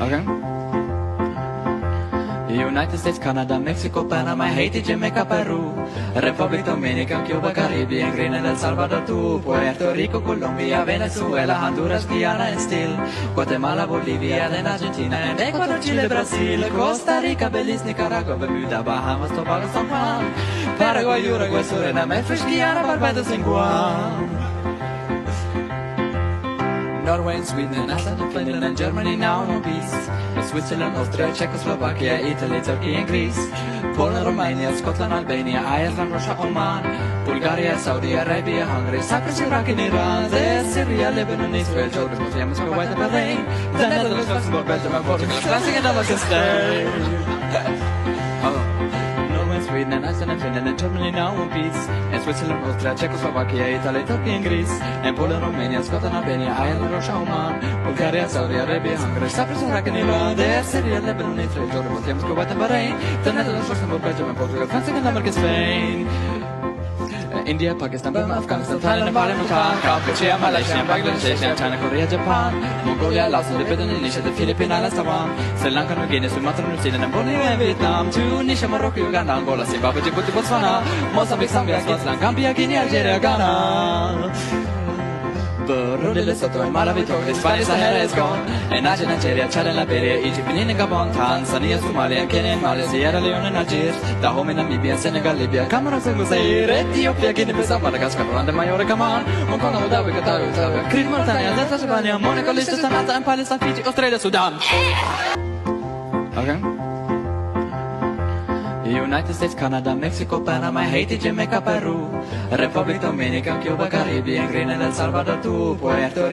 Okay. United States, Canada, Mexico, Panama, Haiti, Jamaica, Peru, Republic Dominican, Cuba, Caribbean, Grenada, El Salvador, Puerto Rico, Colombia, Venezuela, Honduras, Guyana, and still Guatemala, Bolivia, then Argentina, and Ecuador, Chile, Brazil, Costa Rica, Belize, Nicaragua, Bermuda, Bahamas, Tobago, San Juan, Paraguay, Uruguay, Suriname, French Guiana, Barbados, and Guam. Norway and Sweden, Iceland, Finland and Germany now no peace. Switzerland, Austria, Czechoslovakia, Italy, Turkey and Greece. Poland, Romania, Scotland, Albania, Ireland, Russia, Oman, Bulgaria, Saudi Arabia, Hungary, Cyprus, Iraq and Iran, Syria, Lebanon, Israel, Jordan, Yemen, Kuwait and Bahrain, the Netherlands, Luxembourg, Belgium and Portugal, France and Denmark and Spain. Sweden and Iceland and Finland and Germany now in peace. And Switzerland, Austria, Czechoslovakia, Italy, Turkey and Greece. And Poland, Romania, Scotland, Albania, Ireland, Russia, Oman, Bulgaria, Saudi Arabia, Hungary, Cyprus, Iraq and Iran, Syria, Lebanon, Israel, Jordan, Yemen, Kuwait and Bahrain, the Netherlands, Luxembourg, Belgium and Portugal, France and Denmark and Spain. India, Pakistan, Burma, Afghanistan, Thailand, Nepal, Bhutan, Cambodia, Malaysia, Bangladesh, China, Korea, Japan, Mongolia, Laos, Tibet, Indonesia, the Philippines, Islands, Taiwan, Sri Lanka, New Guinea, Sumatra, New Zealand, and Borneo, and Vietnam, Tunisia, Morocco, Uganda, Angola, Zimbabwe, Djibouti, Botswana, Mozambique, Zambia, Swaziland, Gambia, Guinea, Algeria, Ghana. Burundi, Lesotho, and Malawi, Togo, Spanish, Sahara is gone. And Nigeria, Chad and Liberia, Egypt, Benin, Gabon, Tanzania, Somalia, Kenya, Mali, Sierra Leone, and Algiers, Dahomey, Namibia, Senegal, Libya, Cameroon, Zaire, Ethiopia, Guinea-Bissau, Madagascar, Rwanda, Majorca, Oman, Hong Kong, Abu Dhabi, Qatar, Crete, Mauritania, Tanzania, Monaco, Liechtenstein, Malta, and Palestine, Fiji, Australia, Sudan. Okay. United States, Canada, Mexico, Panama, Haiti, Jamaica, Peru, Republic Dominican, Cuba, Caribbean, Grenada, El Salvador, Puerto Rico.